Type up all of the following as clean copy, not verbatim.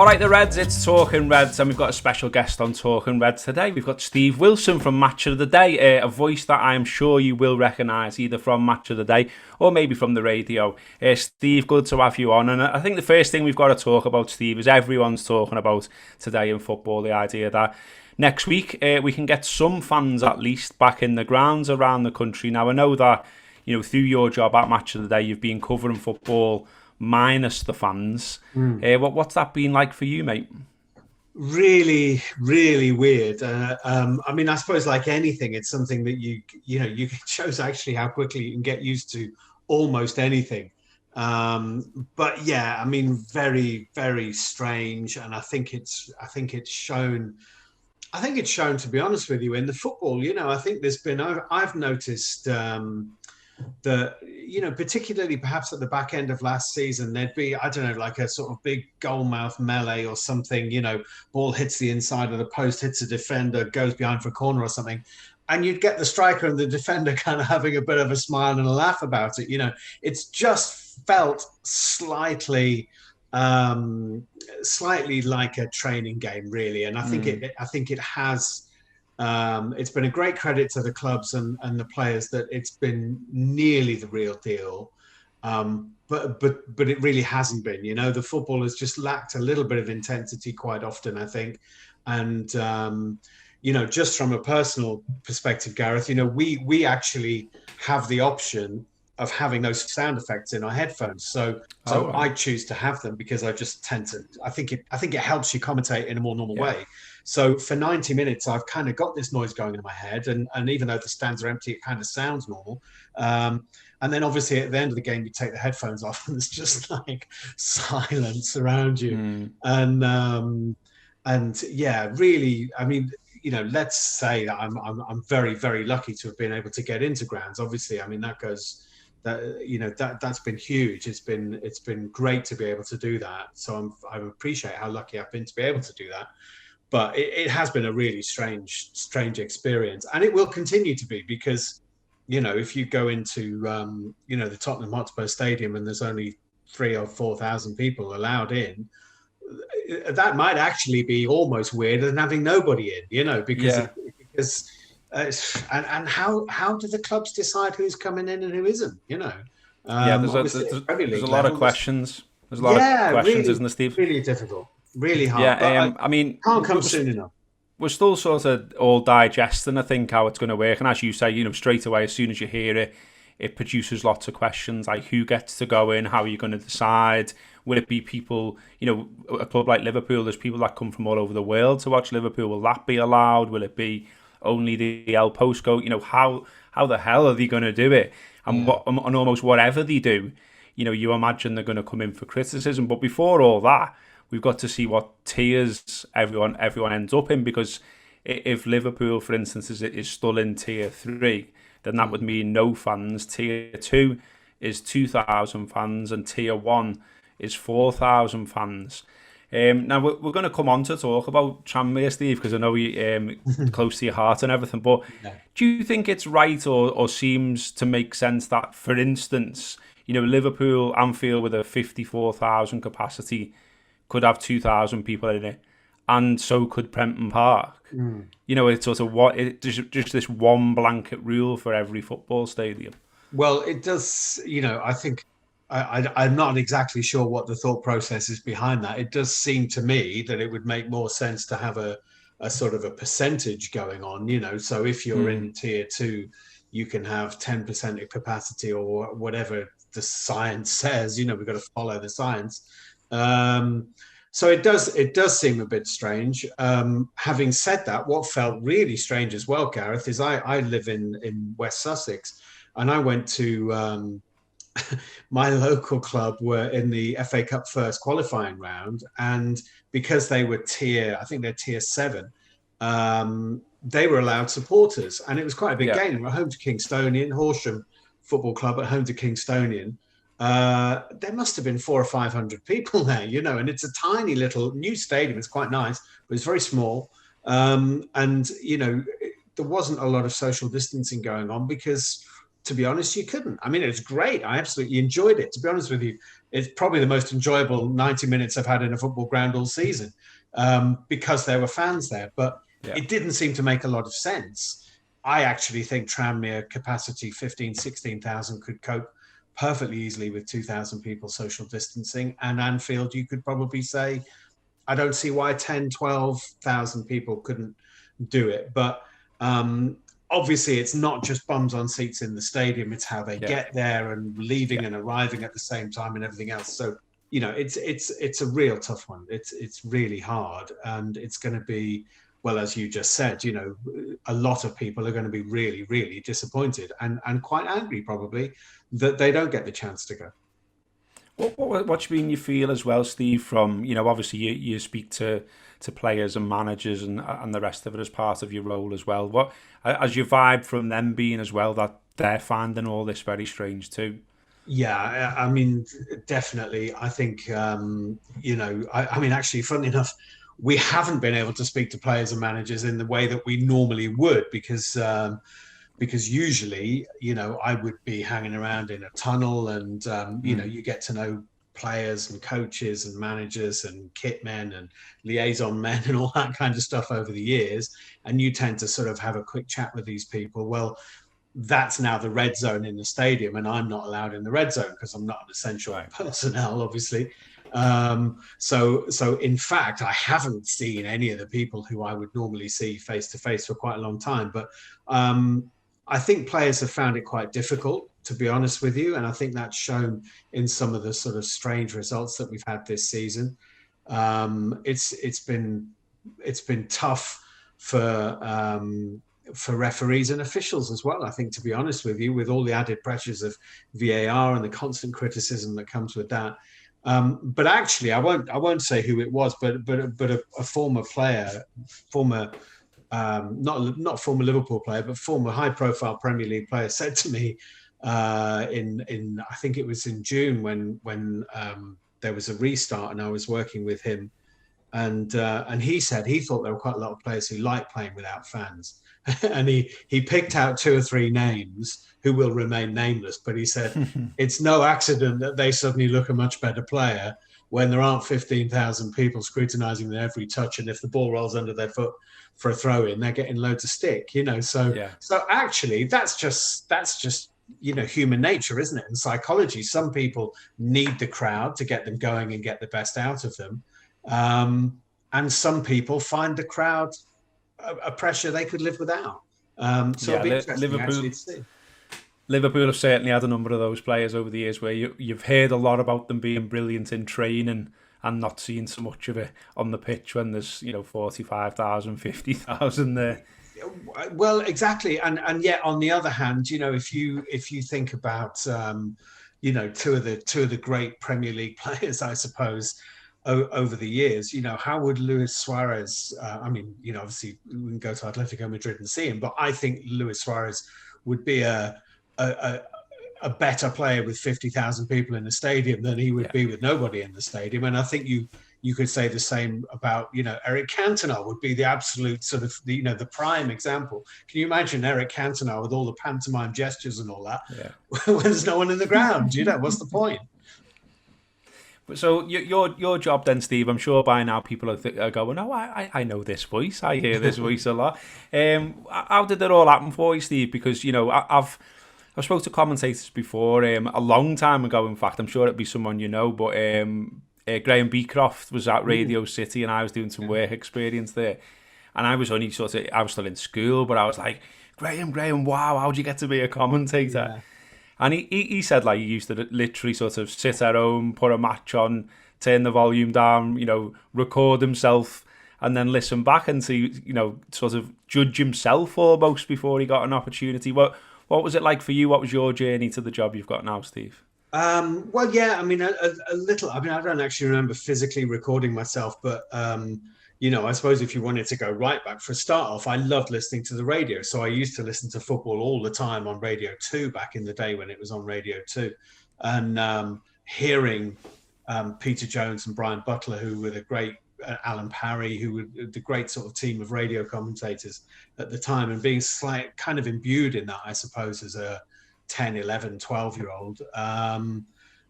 All right, the Reds, it's Talking Reds, and we've got a special guest on Talking Reds today. We've got Steve Wilson from Match of the Day, a voice that I am sure you will recognise either from Match of the Day or maybe from the radio. Steve, good to have you on. And I think the first thing we've got to talk about, Steve, is everyone's talking about today in football, the idea that next week we can get some fans at least back in the grounds around the country. Now, I know that, you know, through your job at Match of the Day, you've been covering football minus the fans. What's that been like for you, mate? Really, really weird. I mean, I suppose like anything, it's something that it shows actually how quickly you can get used to almost anything. But yeah, I mean, very, very strange. And I think it's shown, to be honest with you, in the football, I think I've noticed, that, particularly perhaps at the back end of last season, there'd be, I don't know, like a sort of big goalmouth melee or something, ball hits the inside of the post, hits a defender, goes behind for a corner or something. And you'd get the striker and the defender kind of having a bit of a smile and a laugh about it. It's just felt slightly like a training game, really. And I think it has. It's been a great credit to the clubs and the players that it's been nearly the real deal, but it really hasn't been. The football has just lacked a little bit of intensity quite often, I think. And just from a personal perspective, Gareth, we actually have the option of having those sound effects in our headphones. So I choose to have them because I just tend to. I think it helps you commentate in a more normal way. So for 90 minutes, I've kind of got this noise going in my head, and even though the stands are empty, it kind of sounds normal. And then obviously at the end of the game, you take the headphones off, and it's just like silence around you. And yeah, really, I mean, let's say that I'm very, very lucky to have been able to get into grounds. Obviously, I mean that's been huge. It's been great to be able to do that. So I appreciate how lucky I've been to be able to do that. But it has been a really strange experience, and it will continue to be because, if you go into the Tottenham Hotspur Stadium and there's only 3,000 or 4,000 people allowed in, that might actually be almost weirder than having nobody in, because and how do the clubs decide who's coming in and who isn't? There's a lot of questions. There's a lot of questions, really, isn't there, Steve? Really difficult. Really hard. Yeah, I mean, can't come soon enough. We're still sort of all digesting, I think, how it's going to work. And as you say, straight away, as soon as you hear it, it produces lots of questions like who gets to go in, how are you going to decide? Will it be people, a club like Liverpool, there's people that come from all over the world to watch Liverpool. Will that be allowed? Will it be only the El Postcode? How the hell are they going to do it? And and almost whatever they do, you imagine they're going to come in for criticism. But before all that, we've got to see what tiers everyone ends up in, because if Liverpool, for instance, is still in tier 3, then that would mean no fans. Tier 2 is 2,000 fans, and tier 1 is 4,000 fans. Now, we're going to come on to talk about Tranmere, Steve, because I know you're close to your heart and everything, but do you think it's right or seems to make sense that, for instance, Liverpool, Anfield with a 54,000 capacity could have 2,000 people in it, and so could Prenton Park? It's sort of just this one blanket rule for every football stadium. Well, it does, I think I'm not exactly sure what the thought process is behind that. It does seem to me that it would make more sense to have a sort of a percentage going on, so if you're in tier 2, you can have 10% of capacity or whatever the science says. We've got to follow the science. So it does seem a bit strange. Having said that, what felt really strange as well, Gareth, is I live in West Sussex, and I went to my local club were in the FA Cup first qualifying round, and because they were I think they're tier 7, they were allowed supporters, and it was quite a big game. We're home to Kingstonian, Horsham Football Club at home to Kingstonian. There must have been 400 or 500 people there, and it's a tiny little new stadium. It's quite nice, but it's very small. And, there wasn't a lot of social distancing going on because to be honest, you couldn't. I mean, it's great. I absolutely enjoyed it. To be honest with you, it's probably the most enjoyable 90 minutes I've had in a football ground all season, because there were fans there. But Yeah. it didn't seem to make a lot of sense. I actually think Tranmere capacity 15, 16,000 could cope perfectly easily with 2,000 people social distancing. And Anfield, you could probably say, I don't see why 10, 12,000 people couldn't do it. But obviously, it's not just bums on seats in the stadium; it's how they Yeah. get there and leaving Yeah. and arriving at the same time and everything else. So it's a real tough one. It's really hard, and it's going to be, well, as you just said, a lot of people are going to be really, really disappointed and quite angry probably that they don't get the chance to go. What do you mean you feel as well, Steve? From obviously you speak to players and managers and the rest of it as part of your role as well. What as your vibe from them being as well that they're finding all this very strange too? Yeah, I mean, definitely. I think, I mean, actually, funnily enough, we haven't been able to speak to players and managers in the way that we normally would because usually, I would be hanging around in a tunnel and, you get to know players and coaches and managers and kit men and liaison men and all that kind of stuff over the years. And you tend to sort of have a quick chat with these people. Well, that's now the red zone in the stadium, and I'm not allowed in the red zone because I'm not an essential Right. personnel, obviously. So in fact, I haven't seen any of the people who I would normally see face to face for quite a long time. But I think players have found it quite difficult, to be honest with you, and I think that's shown in some of the sort of strange results that we've had this season. It's been tough for referees and officials as well. I think, to be honest with you, with all the added pressures of VAR and the constant criticism that comes with that. But actually, I won't say who it was, but a former player, former not former Liverpool player, but former high profile Premier League player said to me in I think it was in June when there was a restart and I was working with him. And he said he thought there were quite a lot of players who like playing without fans, and he picked out two or three names who will remain nameless. But he said it's no accident that they suddenly look a much better player when there aren't 15,000 people scrutinising their every touch, and if the ball rolls under their foot for a throw in, they're getting loads of stick. So Yeah. so actually that's just human nature, isn't it? And psychology. Some people need the crowd to get them going and get the best out of them. And some people find the crowd a pressure they could live without. So it'll Yeah. be interesting actually Liverpool. to see. Liverpool have certainly had a number of those players over the years where you've heard a lot about them being brilliant in training and not seeing so much of it on the pitch when there's 45,000, 50,000 there. Well, exactly, and yet on the other hand, if you think about two of the great Premier League players, I suppose, over the years, how would Luis Suarez? I mean, obviously we can go to Atletico Madrid and see him, but I think Luis Suarez would be a, a better player with 50,000 people in the stadium than he would Yeah. be with nobody in the stadium. And I think you could say the same about, Eric Cantona would be the absolute sort of, the prime example. Can you imagine Eric Cantona with all the pantomime gestures and all that Yeah. when there's no one in the ground? What's the point? But so your job then, Steve, I'm sure by now people are going, oh, I know this voice. I hear this voice a lot. How did it all happen for you, Steve? Because, I've spoke to commentators before, a long time ago, in fact. I'm sure it'd be someone you know, but Graham Beecroft was at Radio City and I was doing some work experience there. And I was only I was still in school, but I was like, Graham, wow, how'd you get to be a commentator? Yeah. And he said like he used to literally sort of sit at home, put a match on, turn the volume down, record himself and then listen back and see, sort of judge himself almost before he got an opportunity. What was it like for you? What was your journey to the job you've got now, Steve? Well, yeah, I mean, a little. I mean, I don't actually remember physically recording myself, but I suppose if you wanted to go right back for a start off, I loved listening to the radio. So I used to listen to football all the time on Radio 2 back in the day when it was on Radio 2, and hearing Peter Jones and Brian Butler, who were the great Alan Parry, who were the great sort of team of radio commentators at the time, and being kind of imbued in that, I suppose, as a 10, 11, 12-year-old.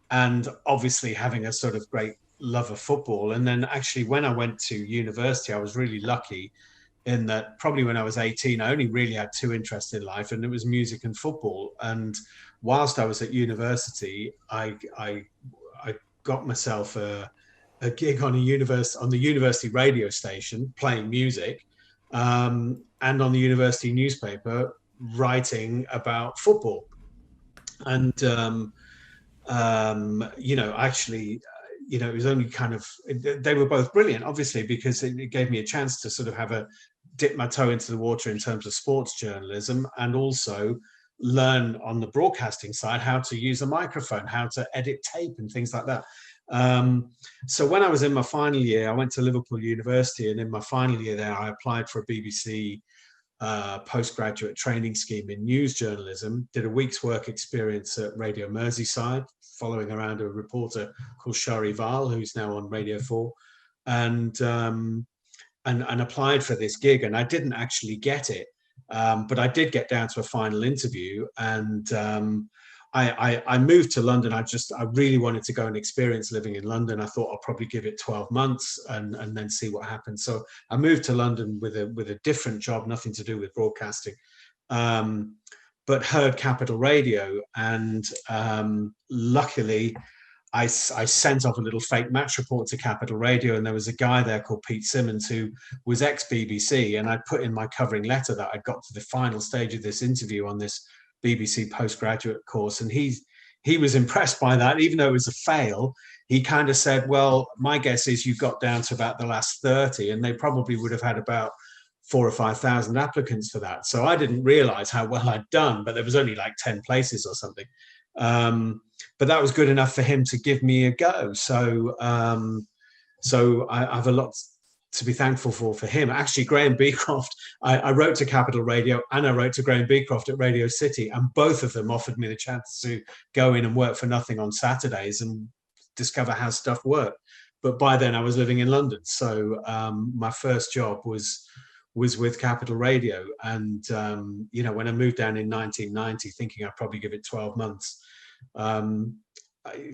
And obviously having a sort of great love of football. And then actually when I went to university, I was really lucky in that probably when I was 18, I only really had two interests in life, and it was music and football. And whilst I was at university, I got myself a gig on the university radio station playing music, and on the university newspaper writing about football. And actually, it was only kind of, they were both brilliant, obviously, because it gave me a chance to sort of dip my toe into the water in terms of sports journalism, and also learn on the broadcasting side how to use a microphone, how to edit tape and things like that. So when I was in my final year, I went to Liverpool University, and in my final year there, I applied for a BBC postgraduate training scheme in news journalism, did a week's work experience at Radio Merseyside, following around a reporter called Shari Val, who's now on Radio 4, and applied for this gig. And I didn't actually get it, but I did get down to a final interview, and I moved to London. I really wanted to go and experience living in London. I thought I'll probably give it 12 months and then see what happens. So I moved to London with a different job, nothing to do with broadcasting, but heard Capital Radio. And luckily, I sent off a little fake match report to Capital Radio, and there was a guy there called Pete Simmons who was ex-BBC, and I put in my covering letter that I got to the final stage of this interview on this BBC postgraduate course, and he was impressed by that. Even though it was a fail, he kind of said, well, my guess is you got down to about the last 30, and they probably would have had about 4,000 or 5,000 applicants for that. So I didn't realize how well I'd done, but there was only like 10 places or something. But that was good enough for him to give me a go. So I have a lot to be thankful for him. Actually, Graham Beecroft, I wrote to Capital Radio and I wrote to Graham Beecroft at Radio City, and both of them offered me the chance to go in and work for nothing on Saturdays and discover how stuff worked. But by then I was living in London. So my first job was with Capital Radio. And, when I moved down in 1990, thinking I'd probably give it 12 months,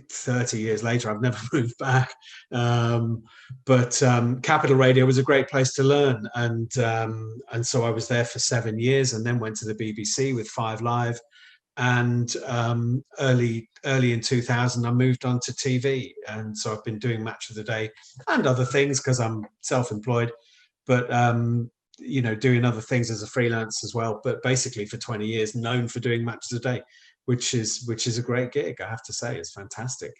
30 years later, I've never moved back. But Capital Radio was a great place to learn. And so I was there for 7 years, and then went to the BBC with 5 Live. And early in 2000, I moved on to TV. And so I've been doing Match of the Day and other things because I'm self-employed, but, doing other things as a freelance as well. But basically for 20 years, known for doing Match of the Day, which is a great gig, I have to say. It's fantastic,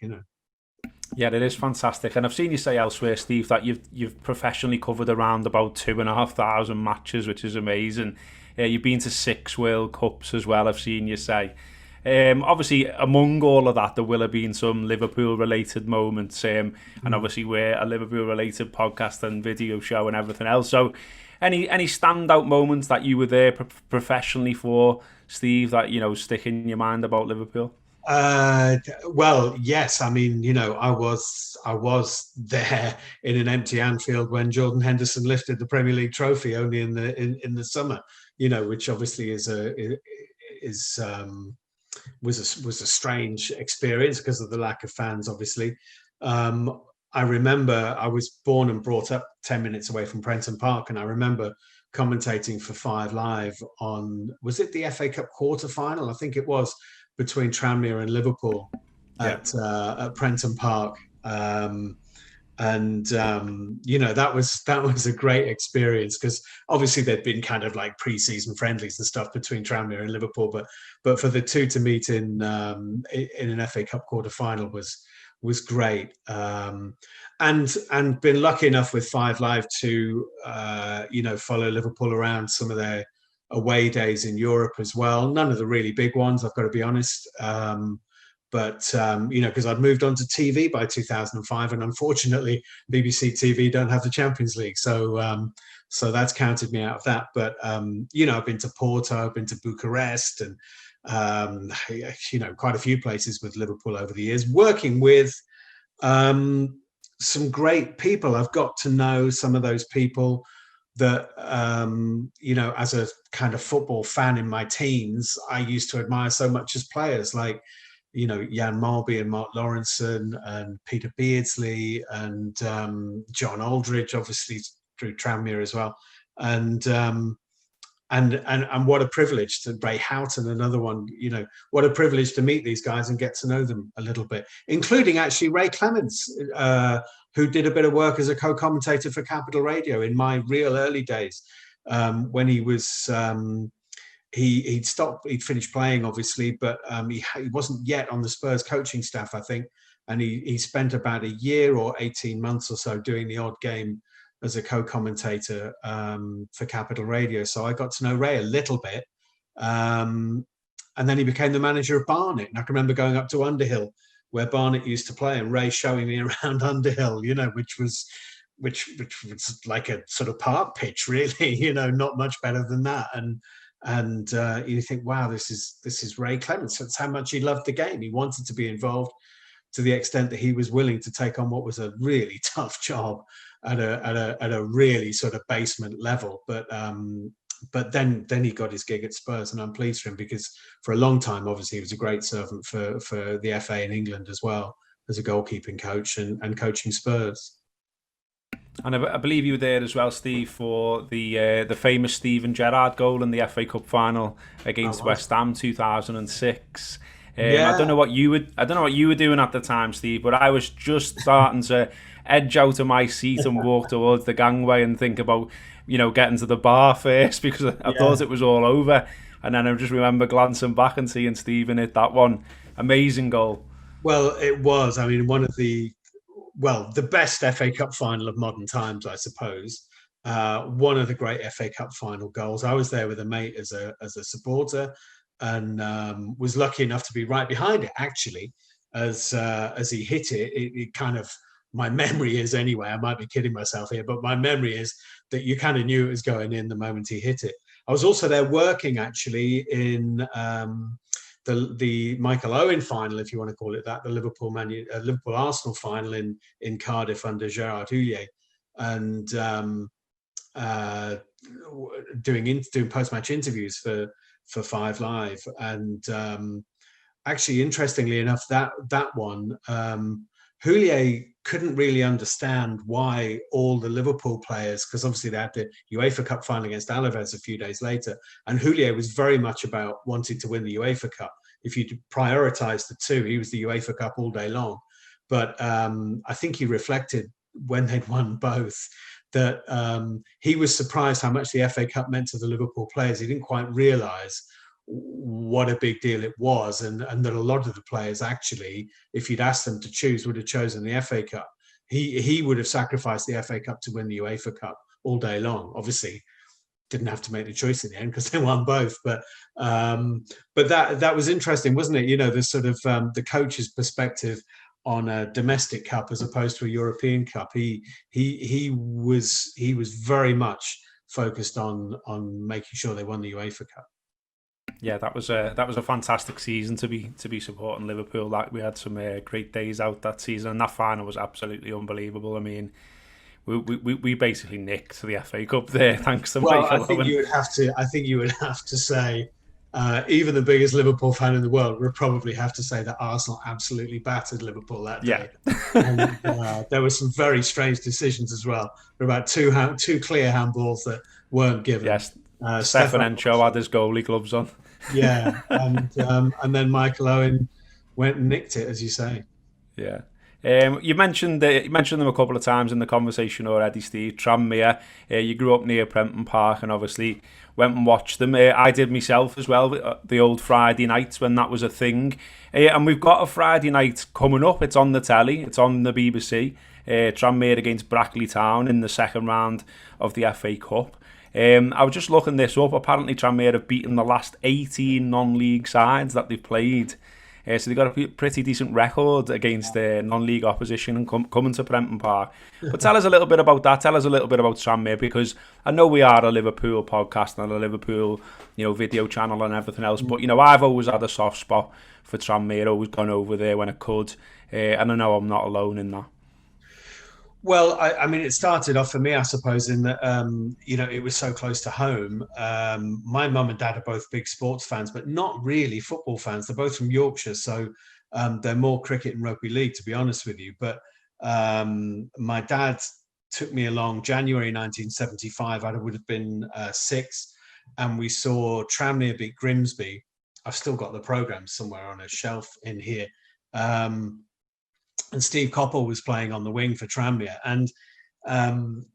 Yeah, it is fantastic. And I've seen you say elsewhere, Steve, that you've professionally covered around about 2,500 matches, which is amazing. You've been to 6 World Cups as well, I've seen you say. Obviously, among all of that, there will have been some Liverpool-related moments, and obviously we're a Liverpool-related podcast and video show and everything else. So any standout moments that you were there professionally for, Steve, that, stick in your mind about Liverpool? Well, yes. I mean, I was there in an empty Anfield when Jordan Henderson lifted the Premier League trophy only in the summer, which obviously was a strange experience because of the lack of fans, obviously. I remember I was born and brought up 10 minutes away from Prenton Park, and I remember commentating for 5 Live on, was it the FA Cup quarter-final? I think it was, between Tranmere and Liverpool at Prenton Park. That was a great experience because obviously there'd been kind of like pre-season friendlies and stuff between Tranmere and Liverpool, but for the two to meet in an FA Cup quarter-final was great. And been lucky enough with 5 Live to follow Liverpool around some of their away days in Europe as well. None of the really big ones, I've got to be honest. But because I'd moved on to TV by 2005, and unfortunately BBC TV don't have the Champions League, so that's counted me out of that. But I've been to Porto, I've been to Bucharest, and quite a few places with Liverpool over the years, working with some great people. I've got to know some of those people that as a kind of football fan in my teens, I used to admire so much as players, like Jan Malby and Mark Lawrenson and Peter Beardsley and John Aldridge, obviously through Tranmere as well, and what a privilege to Ray Houghton, another one. What a privilege to meet these guys and get to know them a little bit, including actually Ray Clements, who did a bit of work as a co-commentator for Capital Radio in my real early days, when he was. He'd stopped. He'd finished playing, obviously, but he wasn't yet on the Spurs coaching staff, I think. And he spent about a year or 18 months or so doing the odd game as a co-commentator for Capital Radio. So I got to know Ray a little bit. And then he became the manager of Barnet. And I can remember going up to Underhill, where Barnet used to play, and Ray showing me around Underhill, which was like a sort of park pitch, really, not much better than that. And you think, wow, this is Ray Clements. That's how much he loved the game. He wanted to be involved to the extent that he was willing to take on what was a really tough job at a really sort of basement level. But then he got his gig at Spurs, and I'm pleased for him, because for a long time, obviously, he was a great servant for the FA in England as well, as a goalkeeping coach and coaching Spurs. And I believe you were there as well, Steve, for the famous Steven Gerrard goal in the FA Cup final against West Ham 2006. I don't know what you were doing at the time, Steve, but I was just starting to edge out of my seat and walk towards the gangway and think about getting to the bar first, because I thought it was all over. And then I just remember glancing back and seeing Steven hit that one. Amazing goal. Well, it was. I mean, one of the best FA Cup final of modern times, I suppose. One of the great FA Cup final goals. I was there with a mate as a supporter, and was lucky enough to be right behind it, actually, as he hit it. It kind of, my memory is anyway, I might be kidding myself here, but my memory is that you kind of knew it was going in the moment he hit it. I was also there working, actually, in the Michael Owen final, if you want to call it that, the Liverpool Arsenal final in Cardiff under Gerard Houllier, and doing post-match interviews for Five Live. And actually, interestingly enough, that one, Houllier couldn't really understand why all the Liverpool players, because obviously they had the UEFA Cup final against Alaves a few days later, and Houllier was very much about wanting to win the UEFA Cup. If you prioritise the two, he was the UEFA Cup all day long. But I think he reflected when they'd won both that he was surprised how much the FA Cup meant to the Liverpool players. He didn't quite realise what a big deal it was, and that a lot of the players, actually, if you'd asked them to choose, would have chosen the FA Cup. He would have sacrificed the FA Cup to win the UEFA Cup all day long. Obviously, didn't have to make the choice in the end because they won both. But that was interesting, wasn't it? The sort of the coach's perspective on a domestic cup as opposed to a European Cup. He was very much focused on making sure they won the UEFA Cup. Yeah, that was a fantastic season to be supporting Liverpool. Like, we had some great days out that season, and that final was absolutely unbelievable. I mean, we basically nicked the FA Cup there, thanks to Michael Owen. I think you would have to say, even the biggest Liverpool fan in the world would probably have to say that Arsenal absolutely battered Liverpool that day. Yeah. And there were some very strange decisions as well. There were about two clear handballs that weren't given. Yes, Stefan Encho had his goalie gloves on. Yeah, and then Michael Owen went and nicked it, as you say. Yeah. You mentioned them a couple of times in the conversation already, Steve. Tranmere. You grew up near Prenton Park and obviously went and watched them. I did myself as well, the old Friday nights when that was a thing. And we've got a Friday night coming up. It's on the telly. It's on the BBC. Tranmere against Brackley Town in the second round of the FA Cup. I was just looking this up. Apparently Tranmere have beaten the last 18 non-league sides that they've played. So they've got a pretty decent record against non-league opposition and coming to Prenton Park. But tell us a little bit about that. Tell us a little bit about Tranmere, because I know we are a Liverpool podcast and a Liverpool, video channel and everything else. But, I've always had a soft spot for Tranmere, always gone over there when I could. And I know I'm not alone in that. Well, I mean, it started off for me, I suppose, in that it was so close to home. My mum and dad are both big sports fans, but not really football fans. They're both from Yorkshire, so they're more cricket and rugby league, to be honest with you. But my dad took me along January 1975. I would have been 6, and we saw Tranmere beat Grimsby. I've still got the program somewhere on a shelf in here. Um, and Steve Coppell was playing on the wing for Tranmere. And um,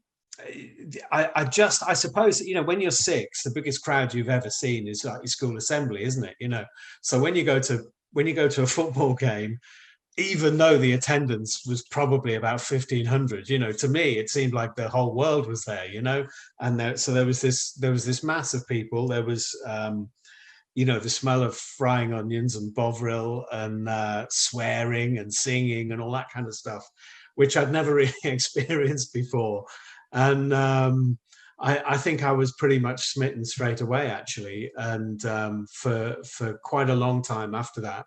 I suppose, when you're 6, the biggest crowd you've ever seen is like your school assembly, isn't it? So when you go to a football game, even though the attendance was probably about 1,500, to me it seemed like the whole world was there, and there was this mass of people. There was the smell of frying onions and bovril and swearing and singing and all that kind of stuff, which I'd never really experienced before. And I think I was pretty much smitten straight away, actually. And for quite a long time after that,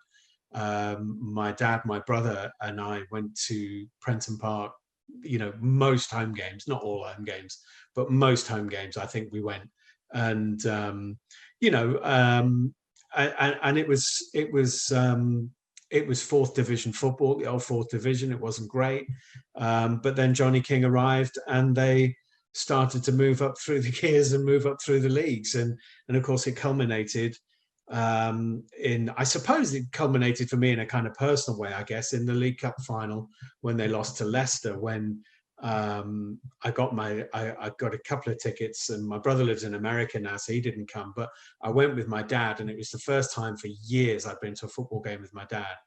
my dad, my brother, and I went to Prenton Park. Most home games, not all home games, but most home games. I think we went, and you know, and it was fourth division football, the old fourth division. It wasn't great, but then Johnny King arrived, and they started to move up through the gears and move up through the leagues, and of course it culminated I suppose it culminated for me in a kind of personal way, I guess, in the League Cup final when they lost to Leicester. When I got a couple of tickets, and my brother lives in America now, so he didn't come. But I went with my dad, and it was the first time for years I'd been to a football game with my dad.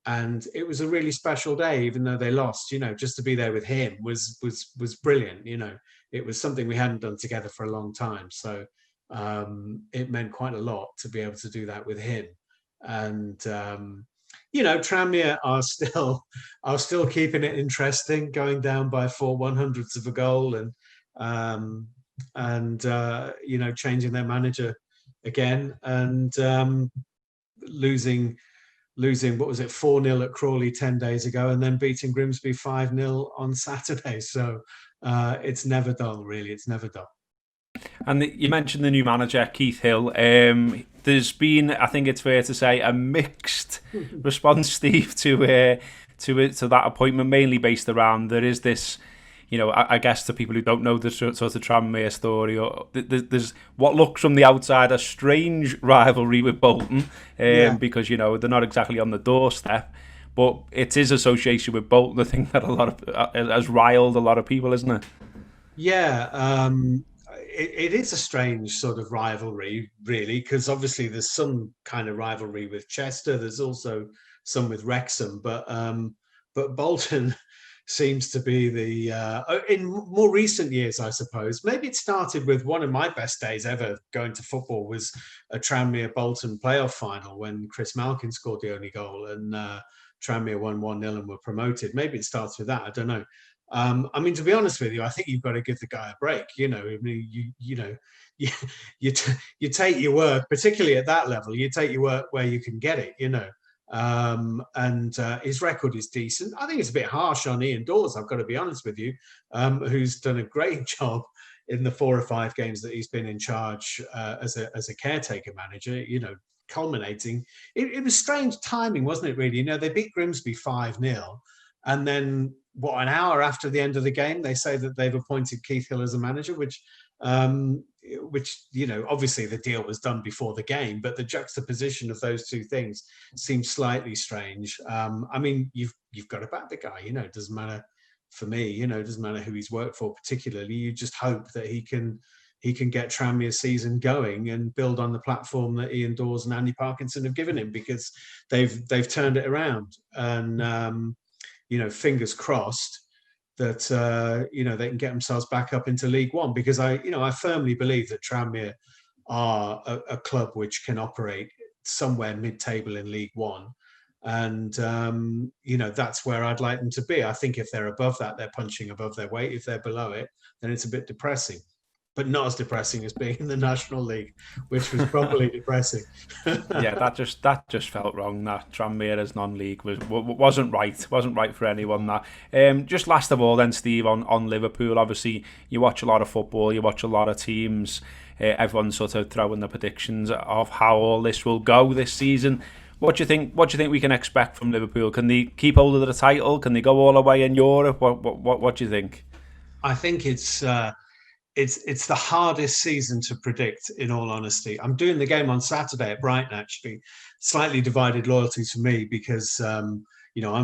And it was a really special day, even though they lost. Just to be there with him was brilliant. It was something we hadn't done together for a long time, so it meant quite a lot to be able to do that with him. And Tranmere are still keeping it interesting, going down by 4/100ths of a goal, and changing their manager again, and losing what was it, 4-0 at Crawley 10 days ago, and then beating Grimsby 5-0 on Saturday. So it's never dull, really. It's never dull. And you mentioned the new manager, Keith Hill. There's been, I think it's fair to say, a mixed response, Steve, to that appointment, mainly based around there is this. I guess to people who don't know the sort of Tranmere story, or there's what looks from the outside a strange rivalry with Bolton, Yeah. because they're not exactly on the doorstep, but it's his association with Bolton, the thing that a lot of has riled a lot of people, isn't it? Yeah, it is a strange sort of rivalry, really, because obviously there's some kind of rivalry with Chester. There's also some with Wrexham, but Bolton seems to be the in more recent years, I suppose. Maybe it started with one of my best days ever going to football was a Tranmere Bolton playoff final when Chris Malkin scored the only goal, and Tranmere won 1-0 and were promoted. Maybe it starts with that. I don't know. I mean, to be honest with you, I think you've got to give the guy a break. I mean, you you take your work, particularly at that level. You take your work where you can get it. And his record is decent. I think it's a bit harsh on Ian Dawes. I've got to be honest with you, who's done a great job in the 4 or 5 games that he's been in charge as a caretaker manager. Culminating. It was strange timing, wasn't it? Really, they beat Grimsby 5-0. And then, an hour after the end of the game, they say that they've appointed Keith Hill as a manager, which obviously the deal was done before the game, but the juxtaposition of those two things seems slightly strange. I mean, you've got to back the guy. It doesn't matter for me. It doesn't matter who he's worked for particularly. You just hope that he can get Tranmere's season going and build on the platform that Ian Dawes and Andy Parkinson have given him, because they've turned it around. And fingers crossed that they can get themselves back up into League One, because I firmly believe that Tranmere are a club which can operate somewhere mid-table in League One, and that's where I'd like them to be. I think if they're above that, they're punching above their weight. If they're below it, then it's a bit depressing. but not as depressing as being in the National League, which was properly depressing. Yeah, that just felt wrong. That Tranmere as non-league wasn't right. Wasn't right for anyone. That. Just last of all, then, Steve, on Liverpool. Obviously, you watch a lot of football. You watch a lot of teams. Everyone's sort of throwing the predictions of how all this will go this season. What do you think? What do you think we can expect from Liverpool? Can they keep hold of the title? Can they go all the way in Europe? What do you think? I think it's the hardest season to predict, in all honesty. I'm doing the game on Saturday at Brighton, actually. Slightly divided loyalties for me because I'm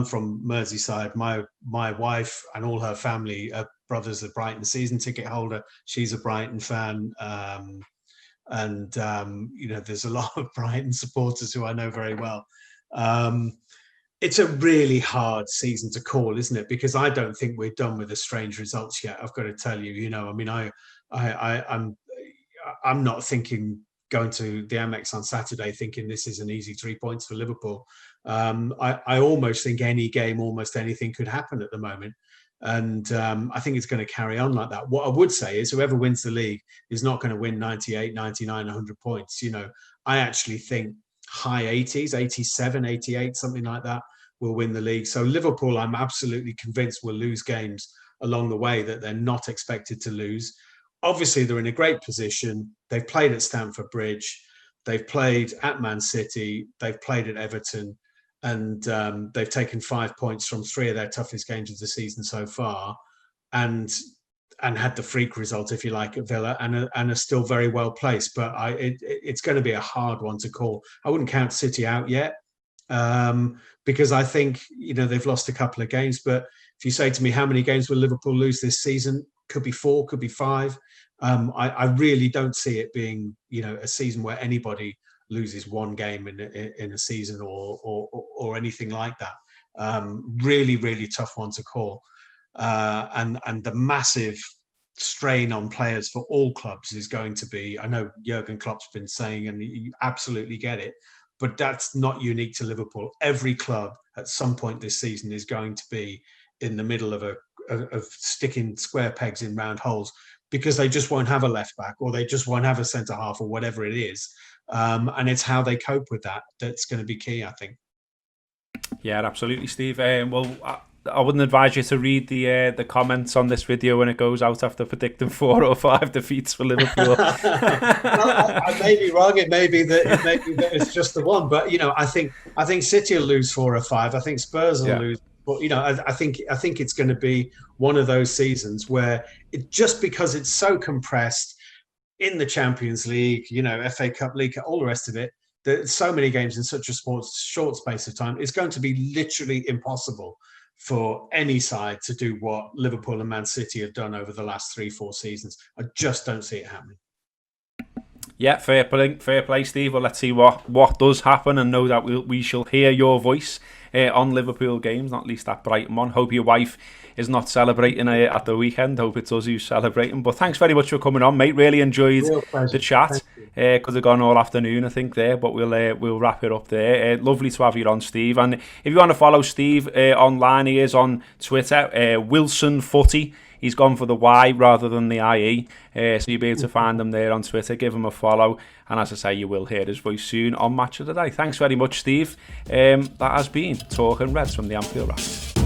from Merseyside. My wife and all her family are brothers of Brighton, season ticket holder. She's a Brighton fan. There's a lot of Brighton supporters who I know very well. It's a really hard season to call, isn't it? Because I don't think we're done with the strange results yet. I've got to tell you, I mean, I'm not thinking going to the Amex on Saturday thinking this is an easy 3 points for Liverpool. I almost think any game, almost anything could happen at the moment. And I think it's going to carry on like that. What I would say is whoever wins the league is not going to win 98, 99, 100 points. I actually think high 80s, 87, 88, something like that, will win the league. So Liverpool, I'm absolutely convinced, will lose games along the way that they're not expected to lose. Obviously, they're in a great position. They've played at Stamford Bridge. They've played at Man City. They've played at Everton. And they've taken 5 points from 3 of their toughest games of the season so far. And had the freak result, if you like, at Villa, and are still very well placed. But it's going to be a hard one to call. I wouldn't count City out yet because I think they've lost a couple of games. But if you say to me how many games will Liverpool lose this season, could be 4, could be 5. I really don't see it being a season where anybody loses one game in a season or anything like that. Really, really tough one to call. And the massive strain on players for all clubs is going to be, I know Jurgen Klopp's been saying, and you absolutely get it, but that's not unique to Liverpool. Every club at some point this season is going to be in the middle of sticking square pegs in round holes because they just won't have a left back or they just won't have a centre half or whatever it is. And it's how they cope with that that's going to be key, I think. Yeah, absolutely, Steve. I wouldn't advise you to read the comments on this video when it goes out after predicting 4 or 5 defeats for Liverpool. I may be wrong. It may be that it's just the one. But I think City will lose 4 or 5. I think Spurs will lose. But I think it's going to be one of those seasons where just because it's so compressed in the Champions League, FA Cup, League, all the rest of it. There's so many games in such a short space of time. It's going to be literally impossible for any side to do what Liverpool and Man City have done over the last 3-4 seasons. I just don't see it happening. Yeah, fair play, Steve. Well, let's see what does happen, and know that we shall hear your voice on Liverpool games, not least that Brighton one. Hope your wife is not celebrating at the weekend. Hope it's us who's celebrating. But thanks very much for coming on, mate. Really enjoyed the chat. Could have gone all afternoon, I think, there, but we'll wrap it up there. Lovely to have you on, Steve. And if you want to follow Steve online, he is on Twitter, Wilson Footy. He's gone for the Y rather than the IE. So you'll be able to find him there on Twitter. Give him a follow. And as I say, you will hear his voice soon on Match of the Day. Thanks very much, Steve. That has been Talking Reds from the Anfield Wrap.